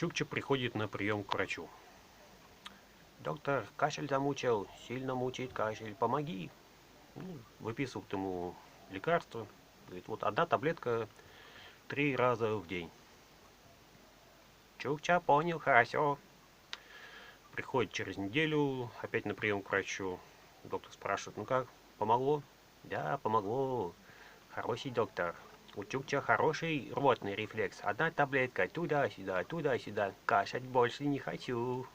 Чукча приходит на прием к врачу. Доктор, кашель замучил, сильно мучает кашель, помоги. Выписывают ему лекарство. Говорит, вот одна таблетка 3 раза в день. Чукча понял, хорошо. Приходит через неделю, опять на прием к врачу. Доктор спрашивает, ну как, помогло? Да, помогло. Хороший доктор. У Чукча хороший рвотный рефлекс. Одна таблетка туда-сюда, туда-сюда. Кашлять больше не хочу.